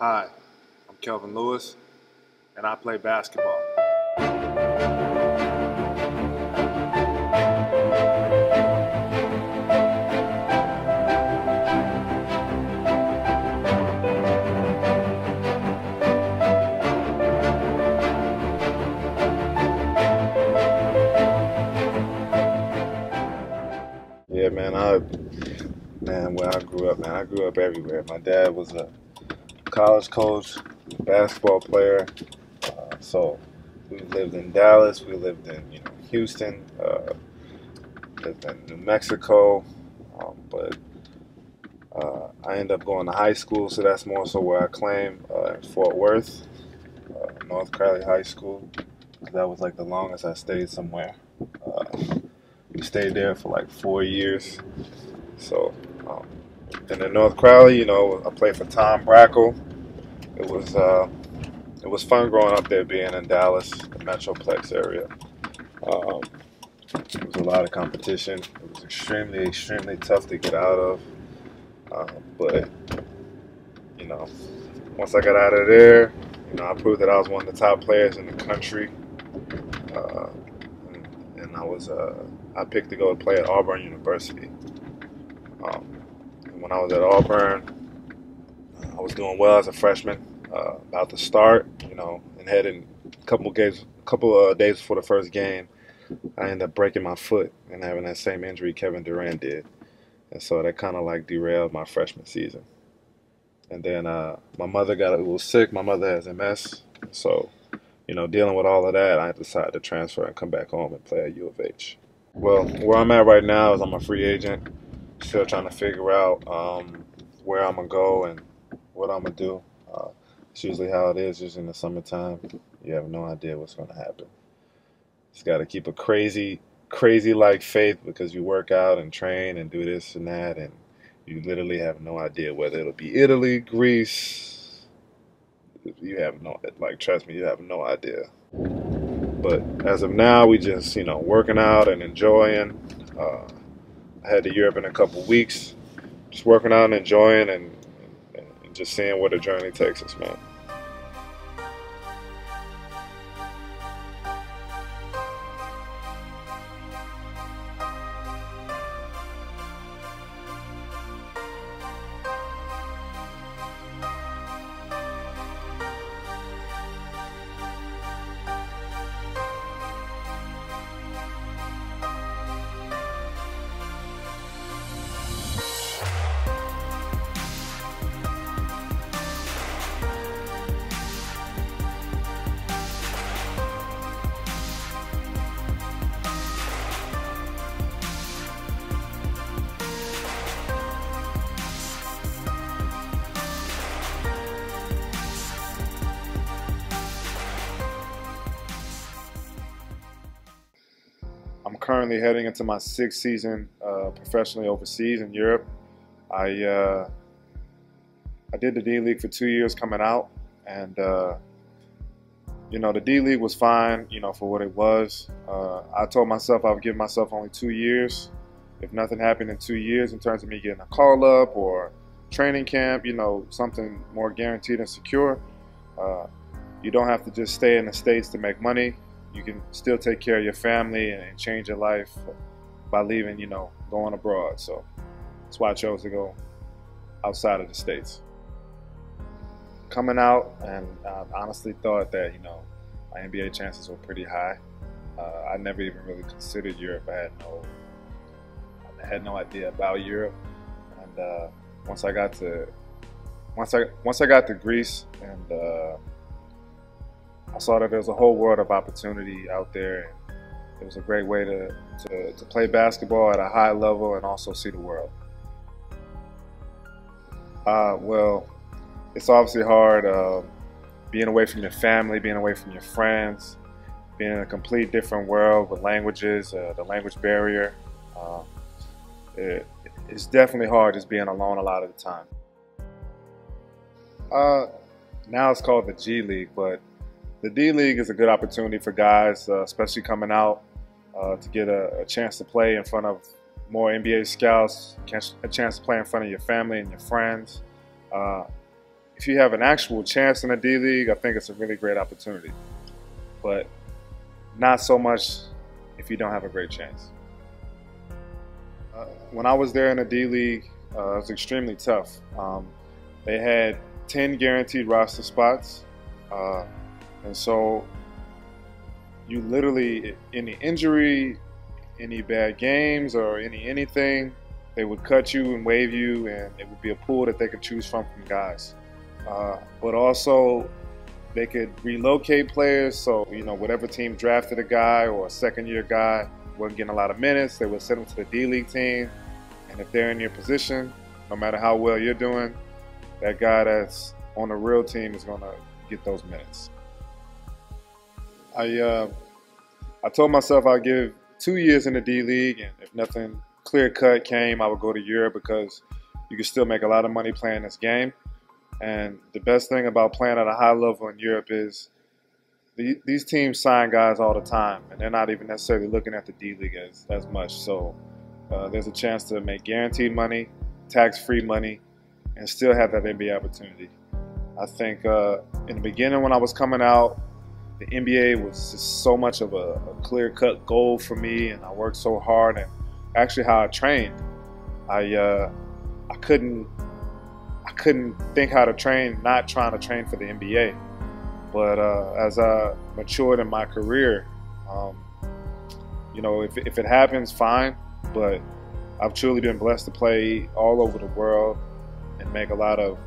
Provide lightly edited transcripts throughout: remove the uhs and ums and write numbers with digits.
Hi, I'm Kelvin Lewis, and I play basketball. Yeah, man, where I grew up, man, I grew up everywhere. My dad was a college coach, basketball player. So we lived in Dallas, we lived in Houston, lived in New Mexico, but I ended up going to high school, so that's more so where I claim in Fort Worth, North Crowley High School. That was like the longest I stayed somewhere. We stayed there for like 4 years. So, and in North Crowley, I played for Tom Brackle. It was fun growing up there, being in Dallas, the Metroplex area. There was a lot of competition. It was extremely, extremely tough to get out of. But once I got out of there, I proved that I was one of the top players in the country. And I picked to go play at Auburn University. And when I was at Auburn, I was doing well as a freshman. About to start, and heading a couple days before the first game, I ended up breaking my foot and having that same injury Kevin Durant did, and so that kind of like derailed my freshman season. And then my mother got a little sick. My mother has MS, so dealing with all of that, I decided to transfer and come back home and play at U of H. Well, where I'm at right now is I'm a free agent, still trying to figure out where I'm gonna go and what I'm gonna do. It's usually how it is, just in the summertime. You have no idea what's going to happen. Just got to keep a crazy like faith, because you work out and train and do this and that, and you literally have no idea whether it'll be Italy, Greece. You have trust me, you have no idea. But as of now, we just, working out and enjoying. I head to Europe in a couple weeks. Just working out and enjoying and just seeing where the journey takes us, man. I'm currently heading into my 6th season professionally overseas in Europe. I did the D League for 2 years coming out, and the D League was fine, for what it was. I told myself I would give myself only 2 years. If nothing happened in 2 years in terms of me getting a call up or training camp, something more guaranteed and secure, you don't have to just stay in the States to make money. You can still take care of your family and change your life by leaving, going abroad. So that's why I chose to go outside of the States. Coming out, and I honestly thought that, my NBA chances were pretty high. I never even really considered Europe. I had no idea about Europe. And once I got to Greece, and I saw that there was a whole world of opportunity out there, and it was a great way to play basketball at a high level and also see the world. Well, it's obviously hard being away from your family, being away from your friends, being in a complete different world with languages, the language barrier. It's definitely hard just being alone a lot of the time. Now it's called the G League, but the D League is a good opportunity for guys, especially coming out, to get a chance to play in front of more NBA scouts, a chance to play in front of your family and your friends. if you have an actual chance in the D League, I think it's a really great opportunity. But not so much if you don't have a great chance. When I was there in the D League, it was extremely tough. They had 10 guaranteed roster spots. And so you literally, any injury, any bad games, or anything, they would cut you and waive you, and it would be a pool that they could choose from guys. But also, they could relocate players. So, whatever team drafted a guy or a second-year guy wasn't getting a lot of minutes, they would send them to the D-League team. And if they're in your position, no matter how well you're doing, that guy that's on the real team is going to get those minutes. I told myself I'd give 2 years in the D-League, and if nothing clear-cut came, I would go to Europe because you can still make a lot of money playing this game. And the best thing about playing at a high level in Europe is these teams sign guys all the time, and they're not even necessarily looking at the D-League as much. So there's a chance to make guaranteed money, tax-free money, and still have that NBA opportunity. I think in the beginning when I was coming out, the NBA was just so much of a clear-cut goal for me, and I worked so hard. And actually how I trained, I couldn't think how to train not trying to train for the NBA. But as I matured in my career, if it happens, fine. But I've truly been blessed to play all over the world and make a lot of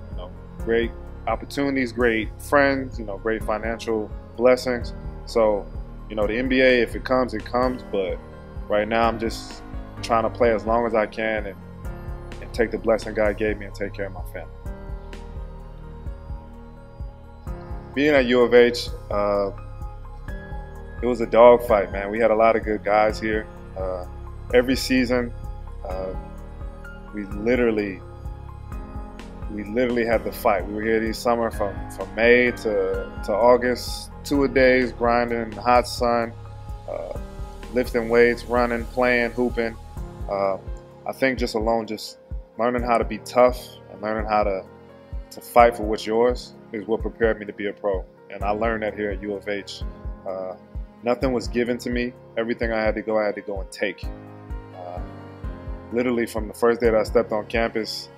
great opportunities, great friends, great financial blessings. So, the NBA, if it comes, it comes. But right now, I'm just trying to play as long as I can and take the blessing God gave me and take care of my family. Being at U of H, it was a dogfight, man. We had a lot of good guys here. Every season, we literally had the fight. We were here this summer from May to August, 2-a-days, grinding in the hot sun, lifting weights, running, playing, hooping. I think just learning how to be tough and learning how to fight for what's yours is what prepared me to be a pro. And I learned that here at U of H. Nothing was given to me. Everything I had to go and take. Literally from the first day that I stepped on campus,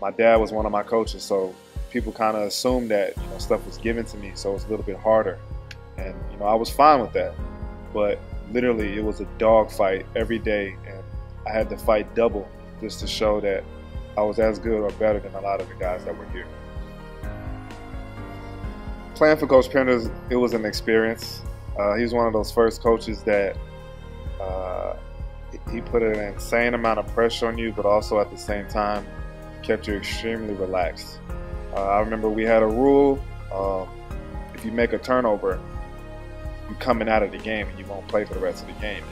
my dad was one of my coaches, so people kind of assumed that stuff was given to me, so it was a little bit harder. And I was fine with that. But literally, it was a dogfight every day, and I had to fight double just to show that I was as good or better than a lot of the guys that were here. Playing for Coach Penders, it was an experience. He was one of those first coaches that he put an insane amount of pressure on you, but also at the same time kept you extremely relaxed. I remember we had a rule, if you make a turnover, you're coming out of the game and you won't play for the rest of the game.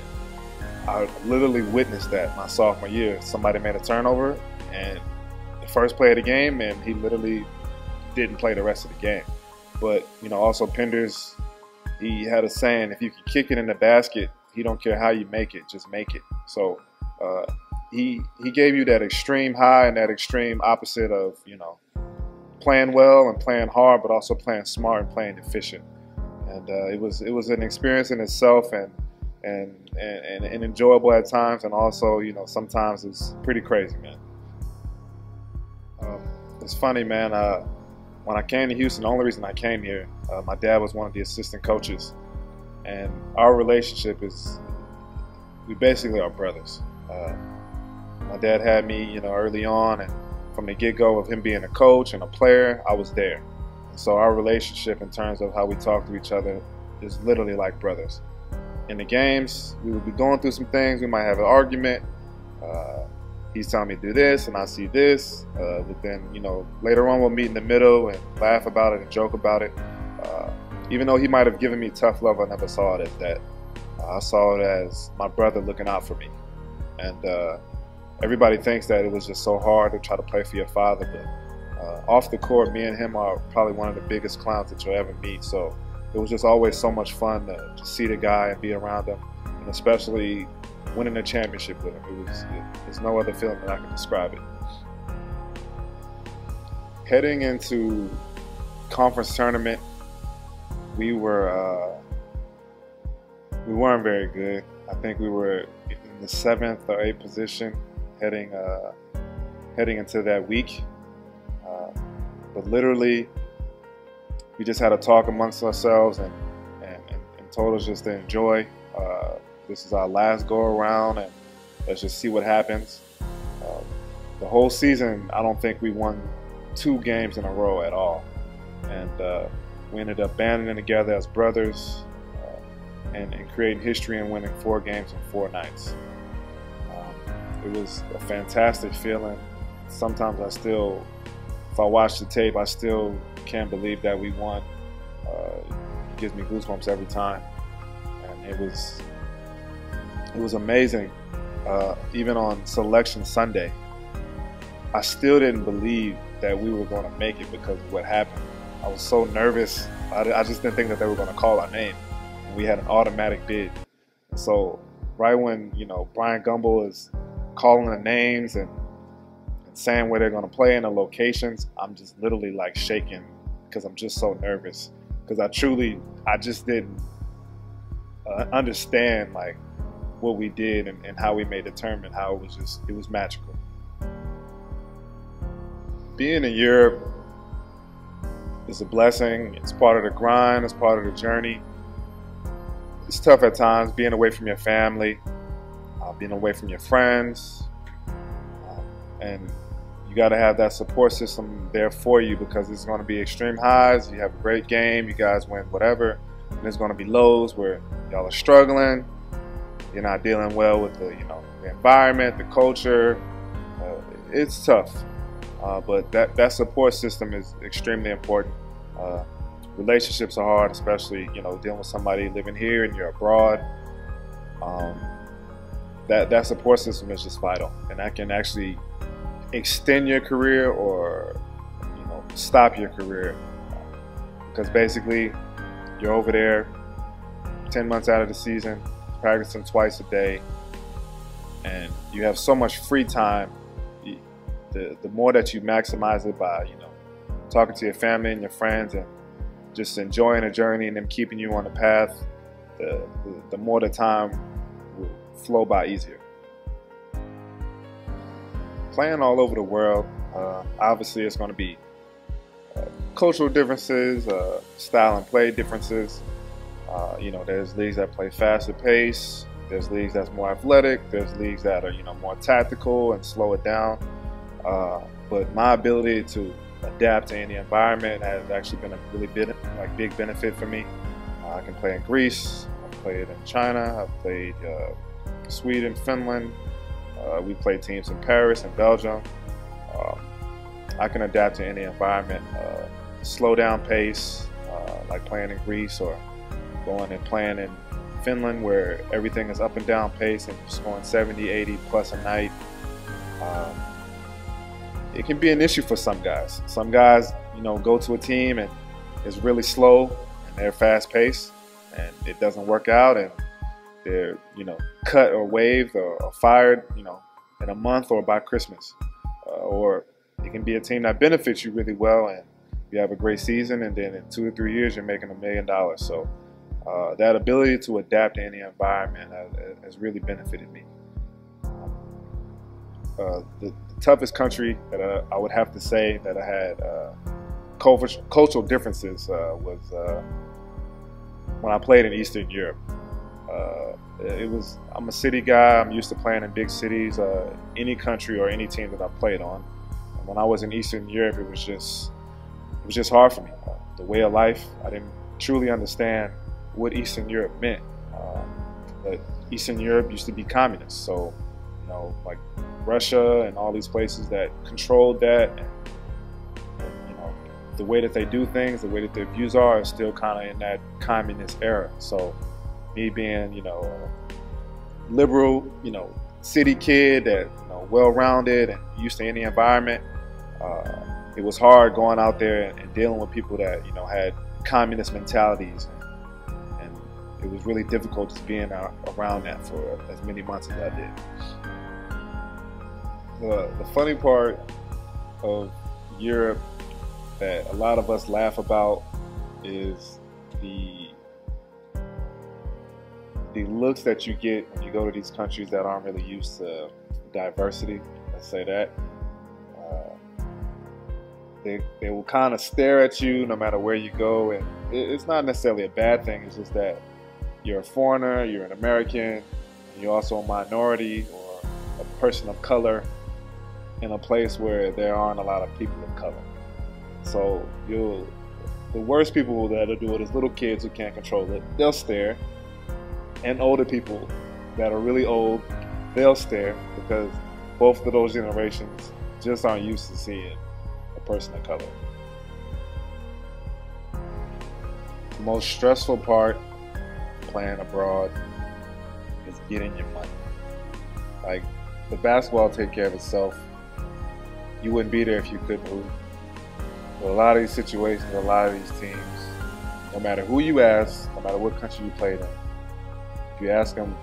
I literally witnessed that my sophomore year. Somebody made a turnover and the first play of the game, and he literally didn't play the rest of the game. But also Penders, he had a saying, if you can kick it in the basket, he don't care how you make it, just make it. So he gave you that extreme high and that extreme opposite of playing well and playing hard, but also playing smart and playing efficient. And it was an experience in itself, and enjoyable at times, and also sometimes it's pretty crazy, man. It's funny, man. When I came to Houston, the only reason I came here, my dad was one of the assistant coaches, and our relationship is, we basically are brothers. My dad had me, early on, and from the get-go of him being a coach and a player, I was there. And so our relationship in terms of how we talk to each other is literally like brothers. In the games, we would be going through some things. We might have an argument. He's telling me to do this, and I see this. But then, later on we'll meet in the middle and laugh about it and joke about it. Even though he might have given me tough love, I never saw it as that. I saw it as my brother looking out for me. And everybody thinks that it was just so hard to try to play for your father, but off the court, me and him are probably one of the biggest clowns that you'll ever meet. So it was just always so much fun to see the guy and be around him, and especially winning a championship with him. There's no other feeling that I can describe it. Heading into conference tournament, we weren't very good. I think we were in the 7th or 8th position heading into that week. But literally, we just had a talk amongst ourselves and told us just to enjoy. This is our last go around, and let's just see what happens. The whole season, I don't think we won 2 games in a row at all, and we ended up banding together as brothers and creating history and winning 4 games in 4 nights. It was a fantastic feeling. Sometimes if I watch the tape, I still can't believe that we won. It gives me goosebumps every time, and it was amazing. Even on selection Sunday, I still didn't believe that we were going to make it because of what happened. I was so nervous. I just didn't think that they were going to call our name. We had an automatic bid. So right when Brian Gumbel is calling the names and saying where they're going to play and the locations, I'm just literally like shaking because I'm just so nervous, because I just didn't understand like what we did and how we made the tournament, how it was magical. Being in Europe is a blessing. It's part of the grind. It's part of the journey. It's tough at times being away from your family, being away from your friends, and you got to have that support system there for you, because it's going to be extreme highs. You have a great game, you guys win whatever, and there's going to be lows where y'all are struggling. You're not dealing well with the environment, the culture. It's tough. But that support system is extremely important. Relationships are hard, especially dealing with somebody living here and you're abroad. That support system is just vital, and that can actually extend your career or stop your career, because basically you're over there 10 months out of the season, practicing twice a day, and you have so much free time. The more that you maximize it by talking to your family and your friends and just enjoying the journey and them keeping you on the path, the more the time will flow by easier. Playing all over the world, obviously it's going to be cultural differences, style and play differences. There's leagues that play faster pace, there's leagues that's more athletic, there's leagues that are more tactical and slow it down. But my ability to adapt to any environment has actually been a really big benefit for me. I can play in Greece, I've played in China, I've played Sweden, Finland. We played teams in Paris and Belgium. I can adapt to any environment. Slow down pace, like playing in Greece, or going and playing in Finland where everything is up and down pace and scoring 70, 80 plus a night. It can be an issue for some guys. Some guys, go to a team and it's really slow and they're fast paced and it doesn't work out, and they're, cut or waived or fired, in a month or by Christmas. Or it can be a team that benefits you really well and you have a great season, and then in 2 or 3 years you're making $1 million. So that ability to adapt to any environment has really benefited me. The toughest country that I would have to say that I had cultural differences was when I played in Eastern Europe. I'm a city guy. I'm used to playing in big cities, any country or any team that I played on. And when I was in Eastern Europe, it was just hard for me. The way of life, I didn't truly understand what Eastern Europe meant. But Eastern Europe used to be communist, so like Russia and all these places that controlled that, and the way that they do things, the way that their views are still kind of in that communist era. So me being a liberal city kid that well-rounded and used to any environment, it was hard going out there and dealing with people that had communist mentalities, and it was really difficult just being around that for as many months as I did. The funny part of Europe that a lot of us laugh about is the looks that you get when you go to these countries that aren't really used to diversity. Let's say that. They will kind of stare at you no matter where you go, and it's not necessarily a bad thing. It's just that you're a foreigner, you're an American, and you're also a minority or a person of color in a place where there aren't a lot of people of color. So the worst people that'll do it is little kids who can't control it. They'll stare. And older people that are really old, they'll stare, because both of those generations just aren't used to seeing a person of color. The most stressful part playing abroad is getting your money. Like, the basketball will take care of itself. You wouldn't be there if you couldn't move. But a lot of these situations, a lot of these teams, no matter who you ask, no matter what country you played in, if you ask them,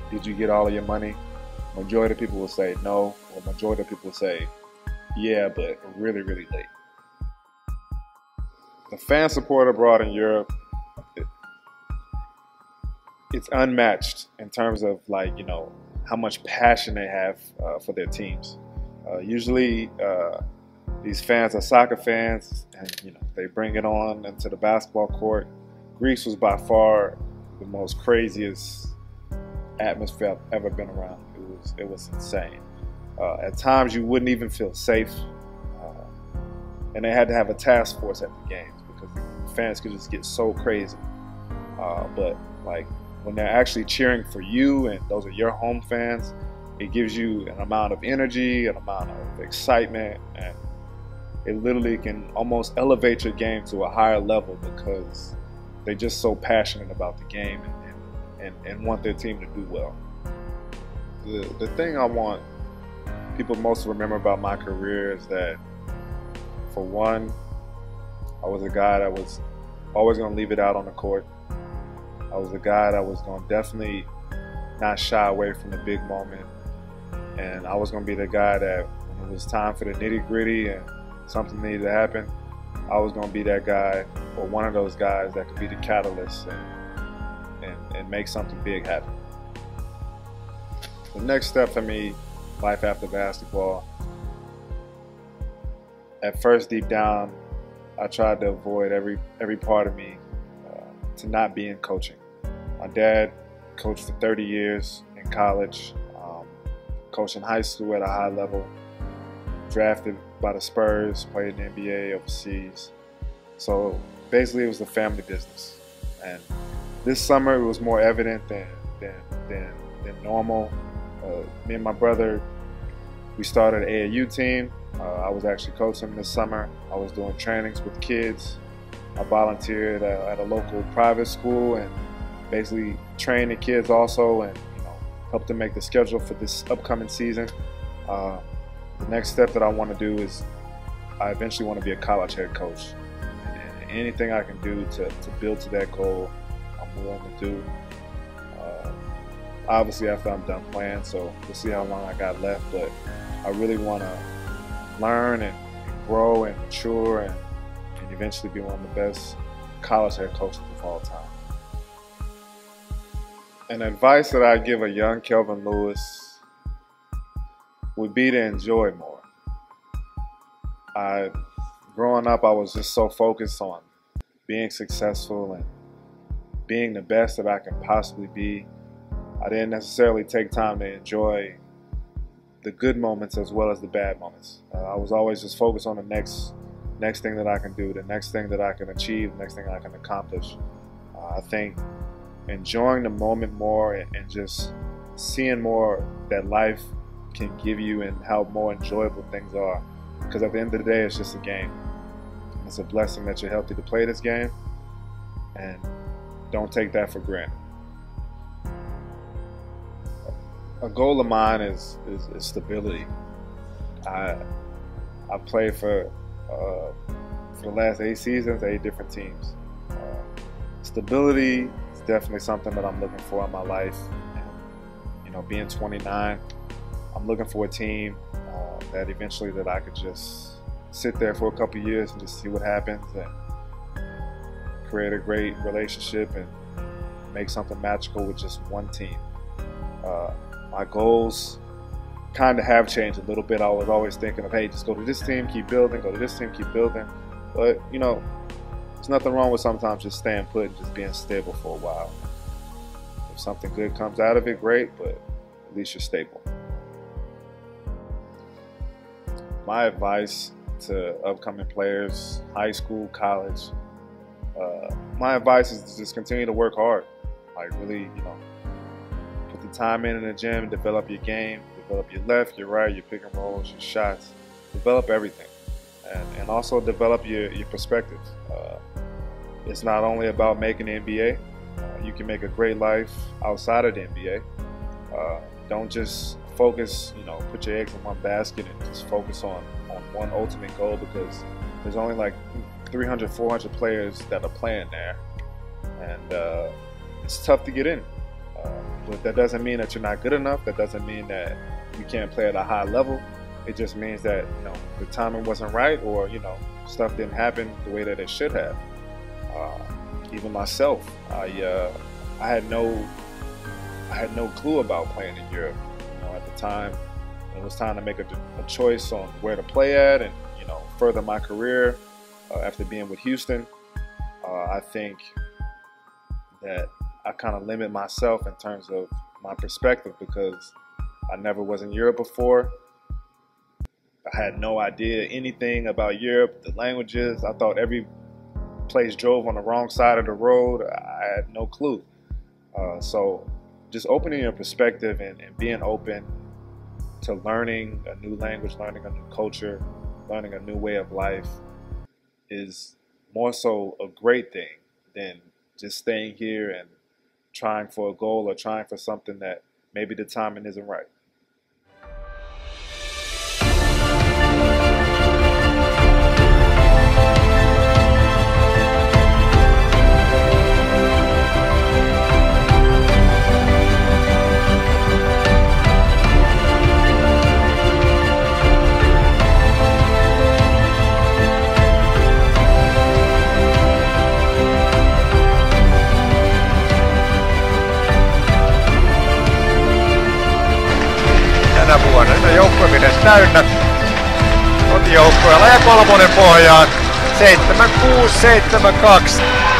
did you get all of your money? Majority of people will say no, or majority of people will say, yeah, but really, really late. The fan support abroad in Europe, it's unmatched in terms of, like, you know, how much passion they have for their teams. Usually these fans are soccer fans, and, you know, they bring it on into the basketball court. Greece was by far the most craziest atmosphere I've ever been around. It was insane. At times you wouldn't even feel safe, and they had to have a task force at the games because the fans could just get so crazy. But like, when they're actually cheering for you and those are your home fans, it gives you an amount of energy, an amount of excitement, and it literally can almost elevate your game to a higher level because they're just so passionate about the game and want their team to do well. The thing I want people most to remember about my career is that, for one, I was a guy that was always going to leave it out on the court. I was a guy that was going to definitely not shy away from the big moment. And I was going to be the guy that, when it was time for the nitty-gritty and something needed to happen, I was going to be that guy, or one of those guys that could be the catalyst and make something big happen. The next step for me, life after basketball. At first, deep down, I tried to avoid every part of me to not be in coaching. My dad coached for 30 years in college, coached in high school at a high level, drafted by the Spurs, played in the NBA overseas. So basically it was the family business. And this summer it was more evident than normal. Me and my brother, we started an AAU team. I was actually coaching this summer. I was doing trainings with kids. I volunteered at a local private school and basically trained the kids also, and, you know, helped them make the schedule for this upcoming season. The next step that I want to do is I eventually want to be a college head coach. And anything I can do to build to that goal, I'm willing to do. Obviously after I'm done playing, so we'll see how long I got left, but I really want to learn and grow and mature and eventually be one of the best college head coaches of all time. An advice that I'd give a young Kelvin Lewis would be to enjoy more. Growing up, I was just so focused on being successful and being the best that I can possibly be. I didn't necessarily take time to enjoy the good moments as well as the bad moments. I was always just focused on the next thing that I can do, the next thing that I can achieve, the next thing I can accomplish. I think enjoying the moment more and just seeing more that life can give you and how more enjoyable things are. Because at the end of the day, it's just a game. It's a blessing that you're healthy to play this game, and don't take that for granted. A goal of mine is stability. I played for the last 8 seasons, 8 different teams. Stability is definitely something that I'm looking for in my life. And, you know, being 29, I'm looking for a team that eventually that I could just sit there for a couple years and just see what happens and create a great relationship and make something magical with just one team. My goals kind of have changed a little bit. I was always thinking of, hey, just go to this team, keep building, go to this team, keep building. But, you know, there's nothing wrong with sometimes just staying put and just being stable for a while. If something good comes out of it, great, but at least you're stable. My advice to upcoming players, high school, college, my advice is to just continue to work hard. Like really, you know, put the time in the gym, develop your game, develop your left, your right, your pick and rolls, your shots, develop everything. And also develop your perspective. It's not only about making the NBA. You can make a great life outside of the NBA. Don't just focus, you know, put your eggs in one basket and just focus on one ultimate goal, because there's only like 300, 400 players that are playing there. And it's tough to get in. But that doesn't mean that you're not good enough. That doesn't mean that you can't play at a high level. It just means that, you know, the timing wasn't right, or, you know, stuff didn't happen the way that it should have. Even myself, I had no clue about playing in Europe. You know, at the time, it was time to make a choice on where to play at, and, you know, further my career. After being with Houston, I think that I kind of limit myself in terms of my perspective, because I never was in Europe before. I had no idea anything about Europe, the languages. I thought every place drove on the wrong side of the road. I had no clue. So just opening your perspective and being open to learning a new language, learning a new culture, learning a new way of life is more so a great thing than just staying here and trying for a goal or trying for something that maybe the timing isn't right. Tänä vuonna joukkue pitäisi täynnä kotijoukkueella ja kolmonen pohjaan 7-6, 7-2.